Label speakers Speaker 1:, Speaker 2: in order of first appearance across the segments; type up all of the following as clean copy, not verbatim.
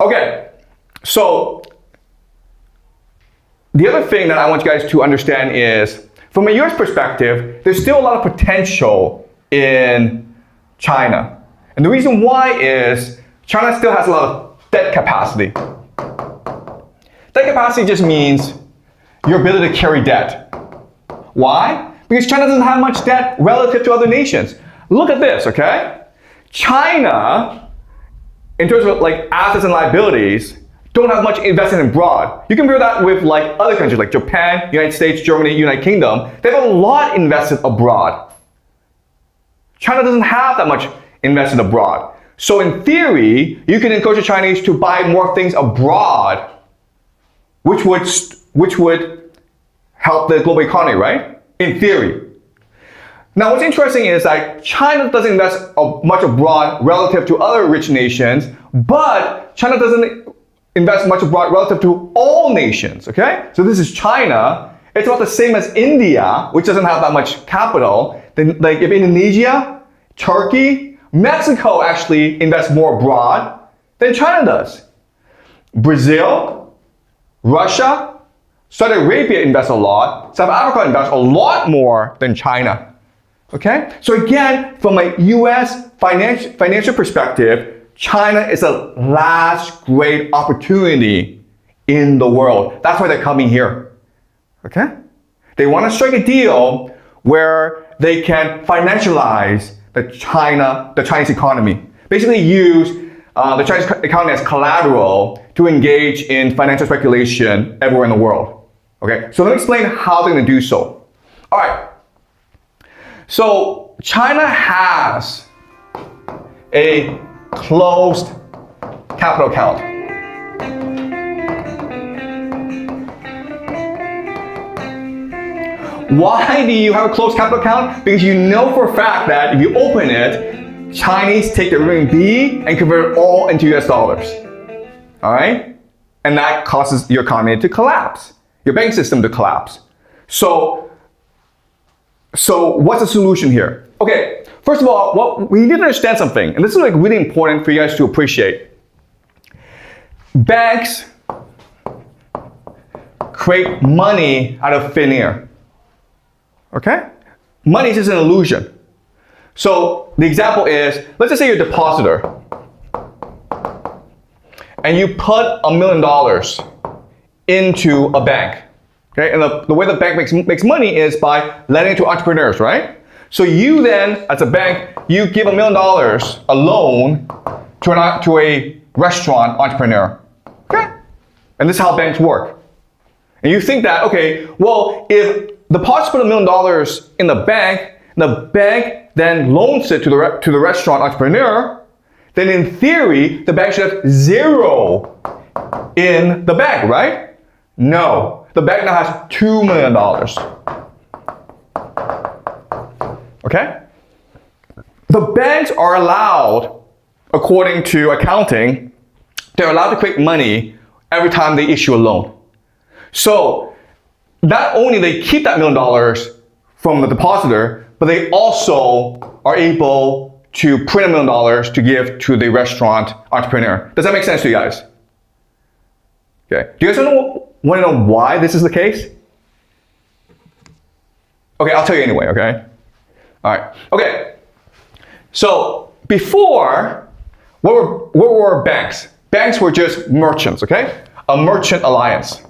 Speaker 1: Okay, so the other thing that I want you guys to understand is, from a US perspective, there's still a lot of potential in China. And the reason why is China still has a lot of debt capacity. Debt capacity just means your ability to carry debt. Why? Because China doesn't have much debt relative to other nations. Look at this, okay? China, in terms of like assets and liabilities, don't have much invested abroad. You compare that with like other countries like Japan, United States, Germany, United Kingdom. They have a lot invested abroad. China doesn't have that much invested abroad. So in theory, you can encourage the Chinese to buy more things abroad, which would help the global economy, right? In theory. Now, what's interesting is that China doesn't invest much abroad relative to other rich nations, but China doesn't invest much abroad relative to all nations, okay? So this is China. It's about the same as India, which doesn't have that much capital. Then, like if Indonesia, Turkey, Mexico actually invest more abroad than China does. Brazil, Russia, Saudi Arabia invests a lot. South Africa invests a lot more than China. Okay? So again, from a US financial perspective, China is the last great opportunity in the world. That's why they're coming here. Okay? They want to strike a deal where they can financialize the Chinese economy. Basically use the Chinese economy as collateral to engage in financial speculation everywhere in the world. Okay? So let me explain how they're going to do so. All right. So China has a closed capital account. Why do you have a closed capital account? Because you know for a fact that if you open it, Chinese take the RMB and convert it all into US dollars. All right? And that causes your economy to collapse, your bank system to collapse. So what's the solution here? Okay, first of all, what we need to understand something, and this is like really important for you guys to appreciate. Banks create money out of thin air. Okay? Money is just an illusion. So the example is, let's just say you're a depositor and you put $1 million into a bank. Okay? And the way the bank makes money is by lending to entrepreneurs, right? So you then, as a bank, you give $1 million a loan to a restaurant entrepreneur. Okay? And this is how banks work. And you think that, okay, well, if the deposit put $1 million in the bank then loans it to the restaurant entrepreneur, then in theory, the bank should have zero in the bank, right? No. The bank now has $2 million. Okay? The banks are allowed, according to accounting, they're allowed to create money every time they issue a loan. So not only they keep that $1 million from the depositor, but they also are able to print $1 million to give to the restaurant entrepreneur. Does that make sense to you guys? Okay. Do you guys want to know why this is the case? Okay, I'll tell you anyway, okay? All right. Okay. So before, what were banks? Banks were just merchants, okay? A merchant alliance.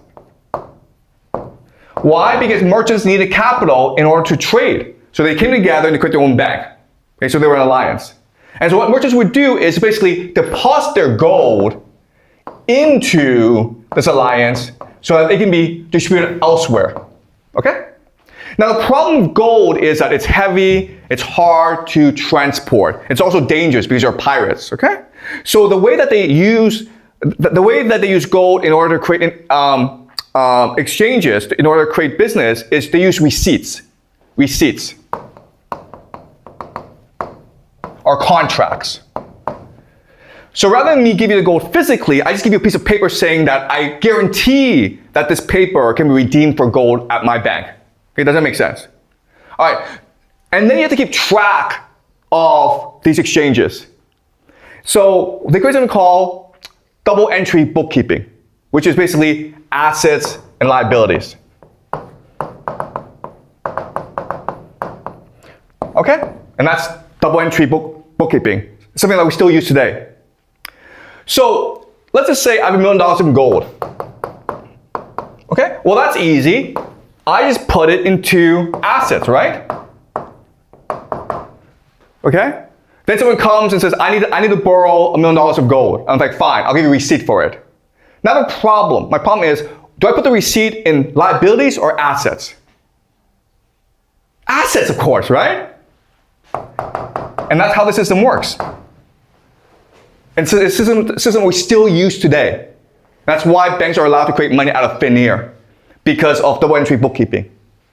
Speaker 1: Why? Because merchants needed capital in order to trade. So they came together and they created their own bank. Okay, so they were an alliance. And so what merchants would do is basically deposit their gold into this alliance so that it can be distributed elsewhere. Okay? Now the problem with gold is that it's heavy, it's hard to transport. It's also dangerous because you're pirates, okay? So the way that they use gold in order to create exchanges, in order to create business, is they use receipts. Receipts. Or contracts. So rather than me give you the gold physically, I just give you a piece of paper saying that I guarantee that this paper can be redeemed for gold at my bank. Okay, does that make sense? All right, and then you have to keep track of these exchanges. So they create something called double entry bookkeeping, which is basically assets and liabilities. Okay? And that's double entry bookkeeping, something that we still use today. So let's just say I have $1 million in gold. Okay? Well, that's easy. I just put it into assets, right? Okay? Then someone comes and says, I need to borrow $1 million of gold. I'm like, fine, I'll give you a receipt for it. Now the problem, my problem is, do I put the receipt in liabilities or assets? Assets, of course, right? And that's how the system works. And so it's a system we still use today. That's why banks are allowed to create money out of thin air, because of double entry bookkeeping.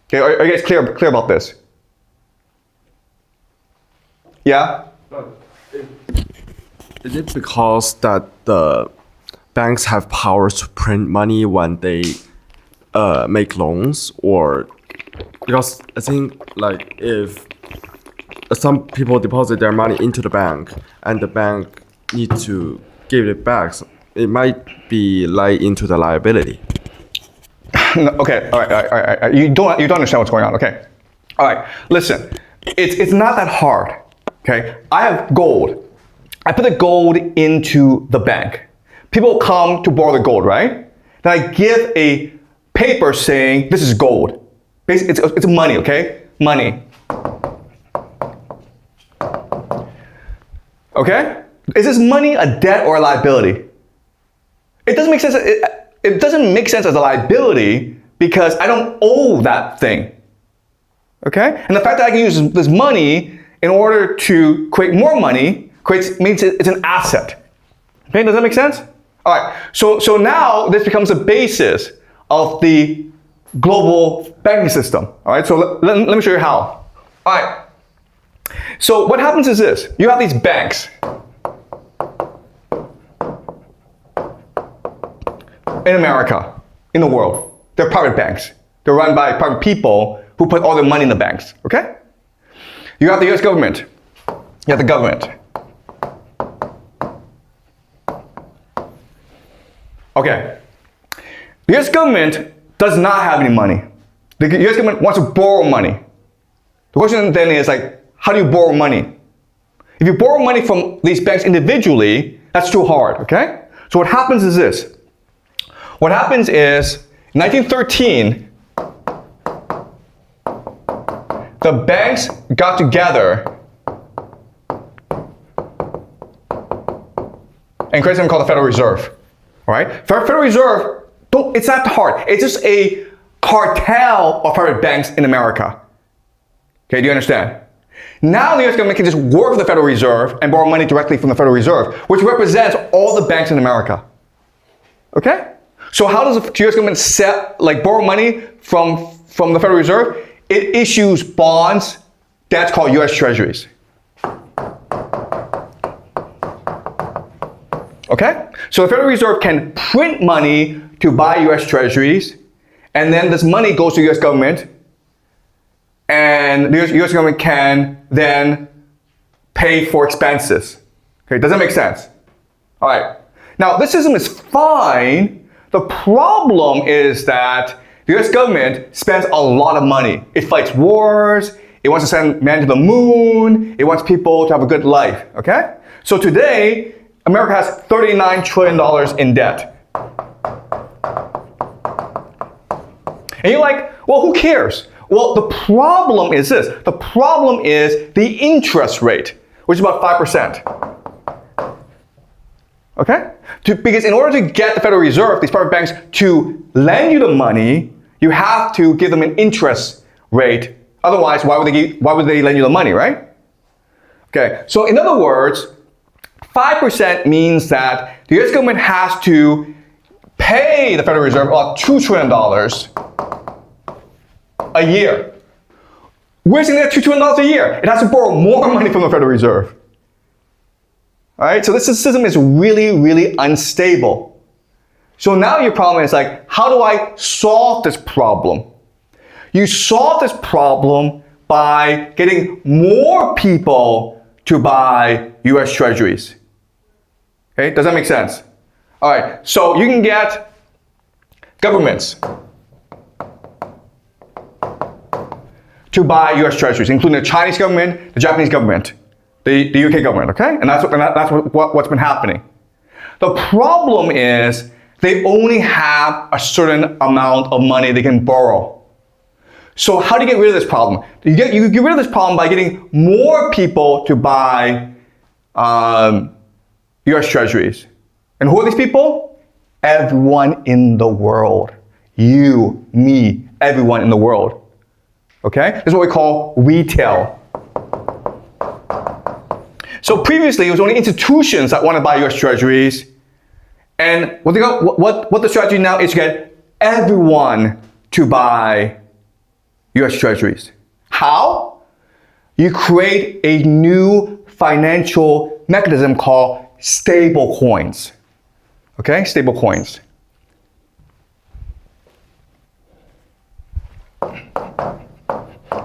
Speaker 1: Okay, are you guys clear about this? Yeah?
Speaker 2: Is it because that the banks have powers to print money when they make loans, or because I think like if some people deposit their money into the bank and the bank need to give it back, it might be like into the liability.
Speaker 1: No, okay, all right. You don't understand what's going on. Okay, all right. Listen, it's not that hard. Okay, I have gold. I put the gold into the bank. People come to borrow the gold, right? Then I give a paper saying this is gold. Basically, it's money. Okay, money. Okay, is this money a debt or a liability? It doesn't make sense. It doesn't make sense as a liability because I don't owe that thing. Okay? And the fact that I can use this money in order to create more money means it's an asset. Okay? Does that make sense? All right. So now this becomes the basis of the global banking system. All right. So let me show you how. All right. So what happens is this. You have these banks. In America, in the world, they're private banks. They're run by private people who put all their money in the banks, okay? You have the US government. You have the government. Okay. The US government does not have any money. The US government wants to borrow money. The question then is like, how do you borrow money? If you borrow money from these banks individually, that's too hard, okay? So what happens is this. What happens is, in 1913, the banks got together and created something called the Federal Reserve. All right? Federal Reserve, it's not hard. It's just a cartel of private banks in America. Okay, do you understand? Now the US government can just work with the Federal Reserve and borrow money directly from the Federal Reserve, which represents all the banks in America. Okay? So how does the US government borrow money from the Federal Reserve? It issues bonds, that's called US Treasuries. Okay? So the Federal Reserve can print money to buy US Treasuries, and then this money goes to the US government, and the US government can then pay for expenses. Okay, does that make sense? All right. Now, this system is fine. The problem is that the US government spends a lot of money. It fights wars, it wants to send man to the moon, it wants people to have a good life, okay? So today, America has $39 trillion in debt. And you're like, well, who cares? Well, the problem is this. The problem is the interest rate, which is about 5%. Okay? Because in order to get the Federal Reserve, these private banks, to lend you the money, you have to give them an interest rate. Otherwise, why would they lend you the money, right? Okay, so in other words, 5% means that the US government has to pay the Federal Reserve about $2 trillion a year. Where's it going to get $2 trillion a year? It has to borrow more money from the Federal Reserve. All right, so this system is really, really unstable. So now your problem is like, how do I solve this problem? You solve this problem by getting more people to buy US Treasuries. Okay, does that make sense? All right, so you can get governments to buy US treasuries, including the Chinese government, the Japanese government, the UK government, okay? And that's what's been happening. The problem is they only have a certain amount of money they can borrow. So how do you get rid of this problem? You get rid of this problem by getting more people to buy US treasuries. And who are these people? Everyone in the world. You, me, everyone in the world. Okay? This is what we call retail. So previously, it was only institutions that want to buy US treasuries. And what the strategy now is to get everyone to buy US treasuries. How? You create a new financial mechanism called stable coins. Okay, stable coins.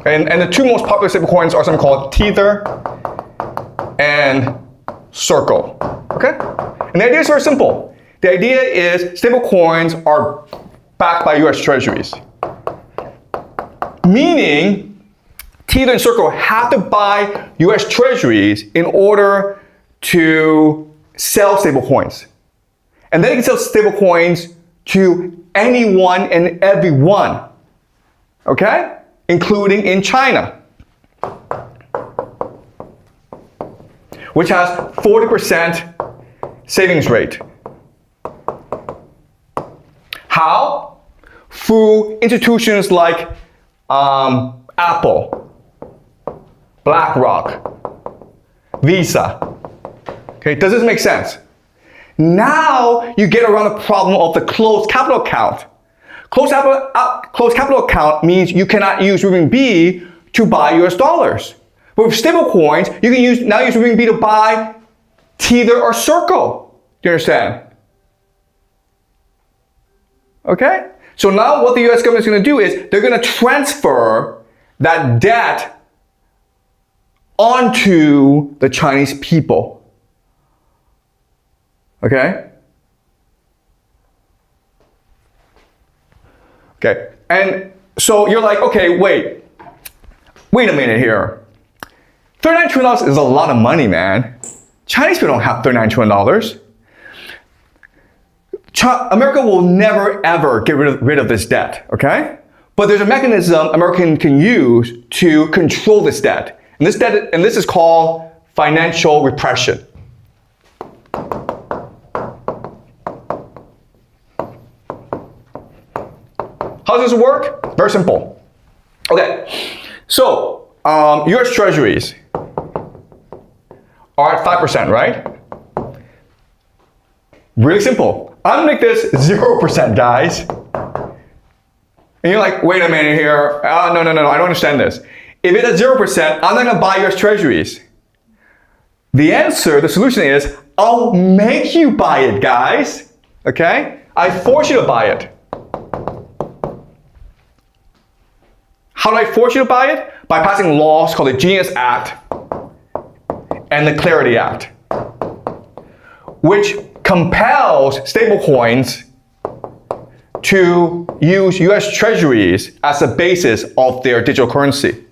Speaker 1: And the two most popular stable coins are something called Tether and Circle. Okay? And the idea is very simple. The idea is stable coins are backed by US treasuries. Meaning, Tether and Circle have to buy US treasuries in order to sell stable coins. And then you can sell stable coins to anyone and everyone, okay? Including in China, which has 40% savings rate. How? Through institutions like Apple, BlackRock, Visa. Okay, does this make sense? Now you get around the problem of the closed capital account. Closed capital account means you cannot use renminbi to buy US dollars. But with stable coins, you can now use renminbi to buy Tether or Circle. Do you understand? Okay? So now what the US government is going to do is they're going to transfer that debt onto the Chinese people. Okay? Okay, and so you're like, okay, wait a minute here. $39 trillion is a lot of money, man. Chinese people don't have $39 trillion. America will never ever get rid of this debt, okay? But there's a mechanism America can use to control this debt. And this is called financial repression. How does this work? Very simple. Okay, so US treasuries are at 5%, right? Really simple. I'm gonna make this 0%, guys. And you're like, wait a minute here. No, I don't understand this. If it's at 0%, I'm not gonna buy US treasuries. The solution is, I'll make you buy it, guys. Okay? I force you to buy it. How do I force you to buy it? By passing laws called the Genius Act and the Clarity Act, which compels stablecoins to use US treasuries as a basis of their digital currency.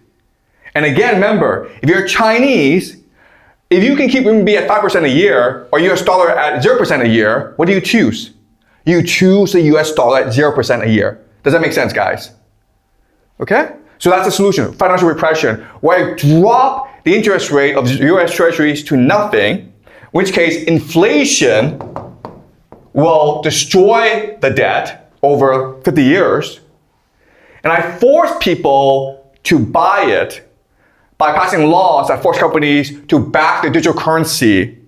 Speaker 1: And again, remember, if you're Chinese, if you can keep renminbi at 5% a year or US dollar at 0% a year, what do you choose? You choose the US dollar at 0% a year. Does that make sense, guys? Okay? So that's the solution, financial repression, where I drop the interest rate of US treasuries to nothing, in which case inflation will destroy the debt over 50 years. And I force people to buy it by passing laws that force companies to back the digital currency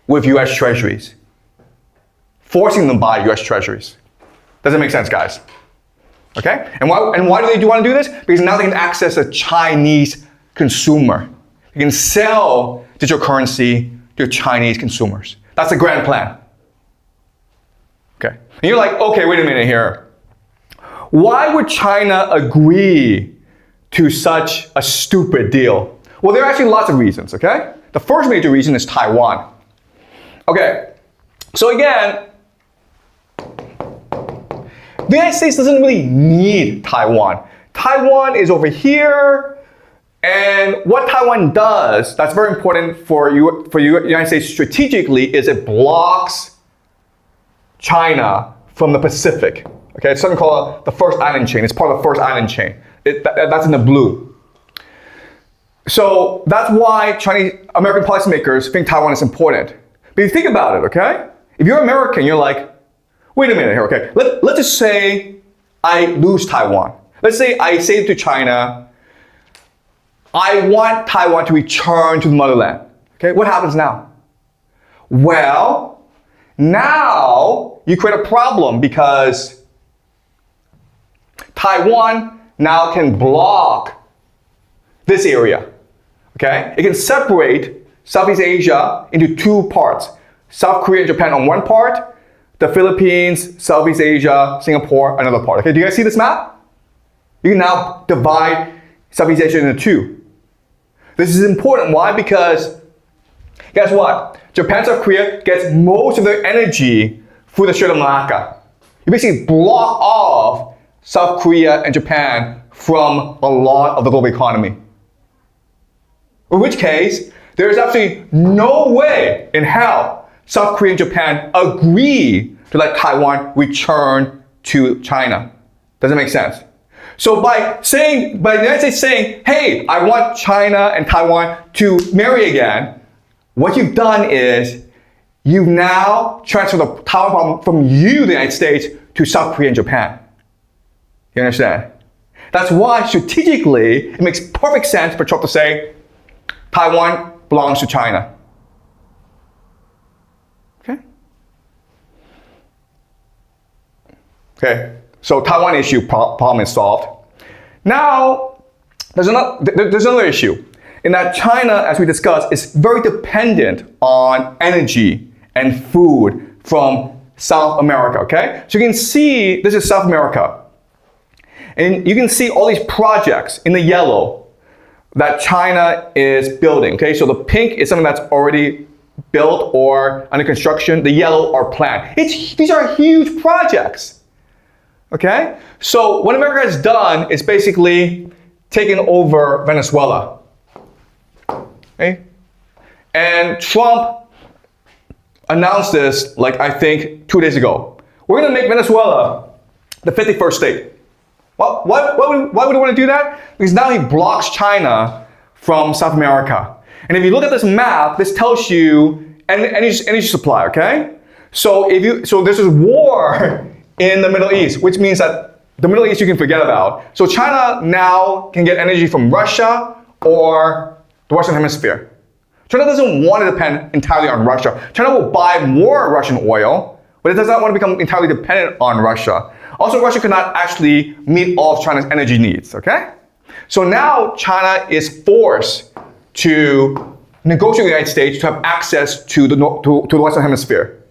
Speaker 1: with US treasuries. Forcing them to buy US treasuries. Does it make sense, guys? Okay? And why do they want to do this? Because now they can access a Chinese consumer. They can sell digital currency to Chinese consumers. That's the grand plan. Okay? And you're like, okay, wait a minute here. Why would China agree to such a stupid deal? Well, there are actually lots of reasons, okay? The first major reason is Taiwan. Okay, so again, The United States doesn't really need Taiwan. Taiwan is over here, and what Taiwan does that's very important for United States strategically is it blocks China from the Pacific. Okay, it's something called the first island chain. It's part of the first island chain. That's in the blue. So that's why American policymakers think Taiwan is important. But you think about it, okay? If you're American, you're like, wait a minute here, okay? Let's just say I lose Taiwan. Let's say I say to China, I want Taiwan to return to the motherland. Okay, what happens now? Well, now you create a problem because Taiwan now can block this area. Okay, it can separate Southeast Asia into two parts. South Korea and Japan on one part, the Philippines, Southeast Asia, Singapore, another part. Okay, do you guys see this map? You can now divide Southeast Asia into two. This is important. Why? Because guess what? Japan, South Korea gets most of their energy through the Strait of Malacca. You basically block off South Korea and Japan from a lot of the global economy. In which case, there is absolutely no way in hell South Korea and Japan agree to let Taiwan return to China. Does it make sense? So by the United States saying, hey, I want China and Taiwan to marry again, what you've done is you've now transferred the Taiwan problem from you, the United States, to South Korea and Japan. You understand? That's why strategically it makes perfect sense for Trump to say Taiwan belongs to China. Okay, so Taiwan issue problem is solved. Now, there's another issue in that China, as we discussed, is very dependent on energy and food from South America, okay? So you can see, this is South America. And you can see all these projects in the yellow that China is building, okay? So the pink is something that's already built or under construction. The yellow are planned. These are huge projects, okay? So what America has done is basically taken over Venezuela, okay? And Trump announced this, like I think 2 days ago. We're gonna make Venezuela the 51st state. Well, why would he want to do that? Because now he blocks China from South America. And if you look at this map, this tells you energy supply, okay? So there's this war in the Middle East, which means that the Middle East you can forget about. So China now can get energy from Russia or the Western Hemisphere. China doesn't want to depend entirely on Russia. China will buy more Russian oil, but it does not want to become entirely dependent on Russia. Also, Russia cannot actually meet all of China's energy needs, okay? So now China is forced to negotiate with the United States to have access to the Western Hemisphere.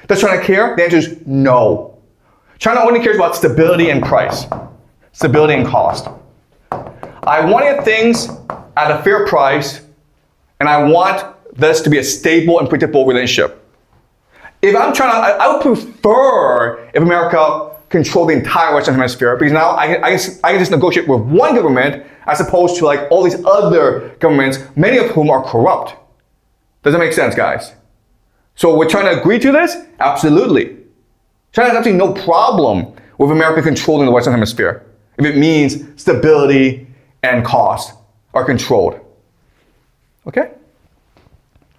Speaker 1: Does China care? The answer is no. China only cares about stability and price, stability and cost. I wanted things at a fair price, and I want this to be a stable and predictable relationship. If I'm China, I would prefer if America control the entire Western Hemisphere, because now I can just negotiate with one government as opposed to like all these other governments, many of whom are corrupt. Does that make sense, guys? So we're trying to agree to this? Absolutely. China has absolutely no problem with America controlling the Western Hemisphere if it means stability and cost are controlled. Okay?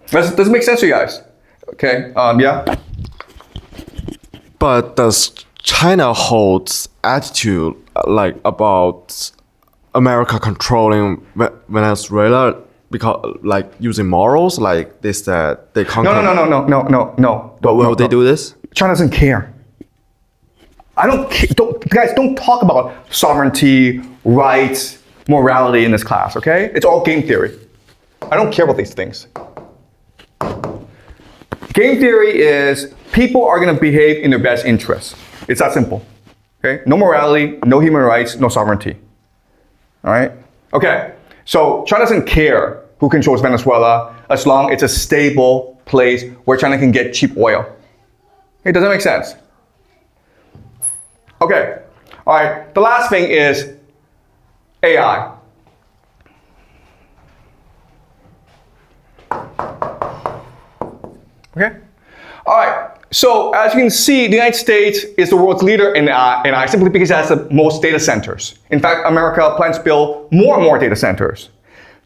Speaker 1: Does it make sense to you guys? Okay, yeah?
Speaker 2: But does China holds attitude like about America controlling Venezuela because like using morals, like they said they conquer.
Speaker 1: No.
Speaker 2: But will they do this?
Speaker 1: China doesn't care. Guys, don't talk about sovereignty, rights, morality in this class, okay? It's all game theory. I don't care about these things. Game theory is people are going to behave in their best interests. It's that simple. Okay? No morality, no human rights, no sovereignty. All right? Okay. So China doesn't care who controls Venezuela as long as it's a stable place where China can get cheap oil. Okay, does that make sense? Okay, all right, the last thing is AI. Okay, all right, so as you can see, the United States is the world's leader in AI simply because it has the most data centers. In fact, America plans to build more and more data centers.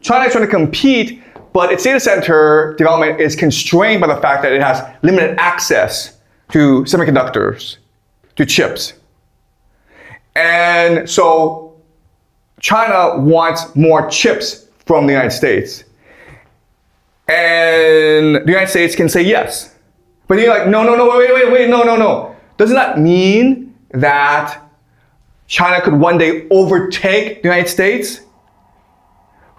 Speaker 1: China is trying to compete, but its data center development is constrained by the fact that it has limited access to semiconductors, to chips. And so China wants more chips from the United States. And the United States can say yes. But you're like, no, wait, no. Doesn't that mean that China could one day overtake the United States?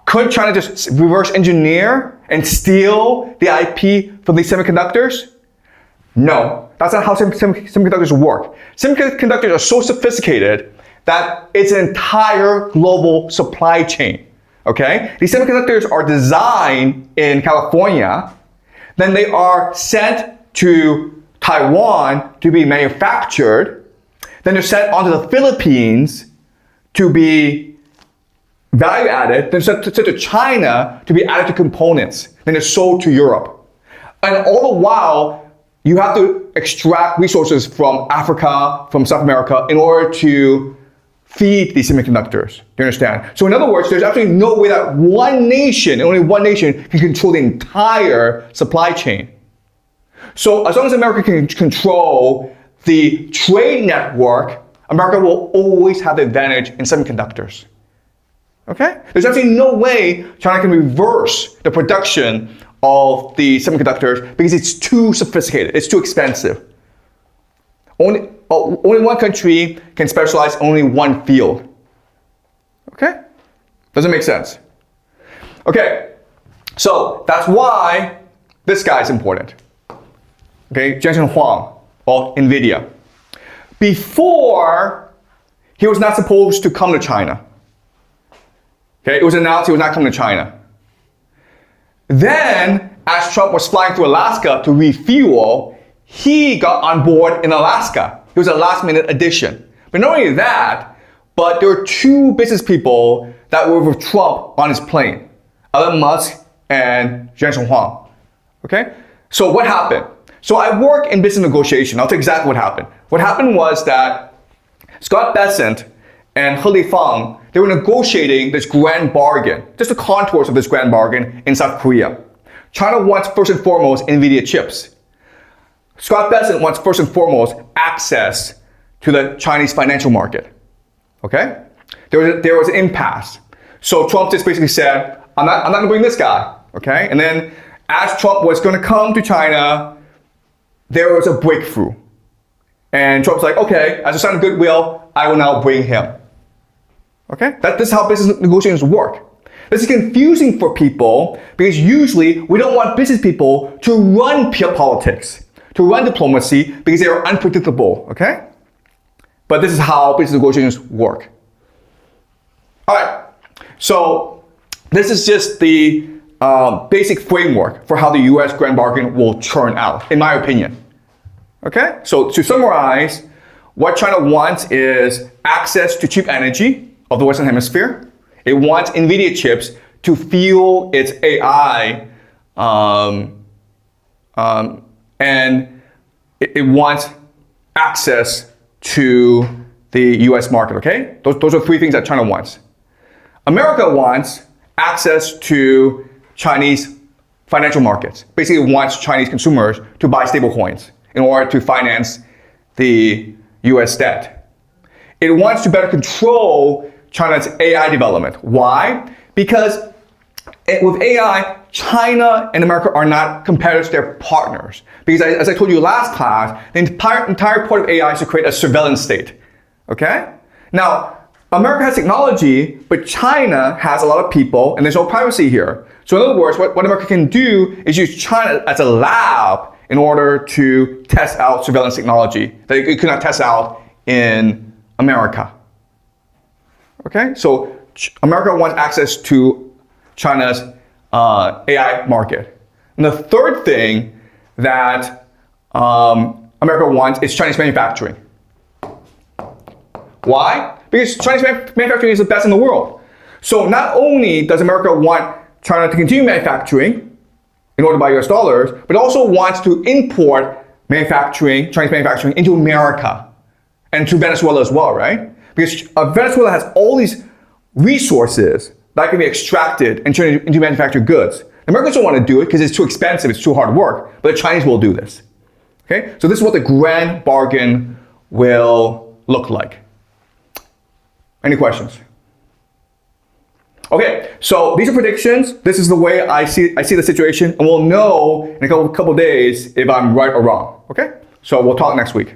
Speaker 1: Could China just reverse engineer and steal the IP from these semiconductors? No, that's not how semiconductors work. Semiconductors are so sophisticated that it's an entire global supply chain. Okay? These semiconductors are designed in California, then they are sent to Taiwan to be manufactured, then they're sent onto the Philippines to be value added, then sent to China to be added to components, then they're sold to Europe. And all the while, you have to extract resources from Africa, from South America, in order to feed these semiconductors. Do you understand? So in other words, there's absolutely no way that one nation, and only one nation, can control the entire supply chain. So as long as America can control the trade network, America will always have the advantage in semiconductors. Okay? There's absolutely no way China can reverse the production of the semiconductors because it's too sophisticated, it's too expensive. Only one country can specialize in only one field. Okay? Doesn't make sense. Okay, so that's why this guy is important. Okay, Jiang Xueqin of NVIDIA. Before, he was not supposed to come to China. Okay, it was announced he was not coming to China. Then, as Trump was flying through Alaska to refuel, he got on board in Alaska. It was a last-minute addition. But not only that, but there were two business people that were with Trump on his plane, Elon Musk and Jiang Xueqin. Okay? So what happened? So I work in business negotiation. I'll tell you exactly what happened. What happened was that Scott Bessent and He Lifeng, they were negotiating this grand bargain, just the contours of this grand bargain in South Korea. China wants first and foremost NVIDIA chips. Scott Bessent wants first and foremost access to the Chinese financial market. Okay? There was an impasse. So Trump just basically said, I'm not gonna bring this guy. Okay? And then as Trump was gonna come to China, there was a breakthrough. And Trump's like, okay, as a sign of goodwill, I will now bring him. Okay? This is how business negotiations work. This is confusing for people because usually we don't want business people to run politics, to run diplomacy because they are unpredictable, okay? But this is how business negotiations work. All right, so this is just the basic framework for how the US grand bargain will turn out, in my opinion. Okay, so to summarize, what China wants is access to cheap energy of the Western Hemisphere. It wants NVIDIA chips to fuel its AI, and it wants access to the US market, okay? Those are three things that China wants. America wants access to Chinese financial markets. Basically, it wants Chinese consumers to buy stable coins in order to finance the US debt. It wants to better control China's AI development. Why? Because with AI, China and America are not competitors, they're partners. Because as I told you last class, the entire point of AI is to create a surveillance state. Okay? Now, America has technology, but China has a lot of people, and there's no privacy here. So in other words, what America can do is use China as a lab in order to test out surveillance technology that it could not test out in America. Okay, so America wants access to China's AI market. And the third thing that America wants is Chinese manufacturing. Why? Because Chinese manufacturing is the best in the world. So not only does America want China to continue manufacturing in order to buy US dollars, but it also wants to import manufacturing, Chinese manufacturing into America and to Venezuela as well, right? Because Venezuela has all these resources that can be extracted and turned into manufactured goods. The Americans don't want to do it because it's too expensive, it's too hard work, but the Chinese will do this. Okay, so this is what the grand bargain will look like. Any questions? Okay, so these are predictions. This is the way I see the situation, and we'll know in a couple days if I'm right or wrong. Okay, so we'll talk next week.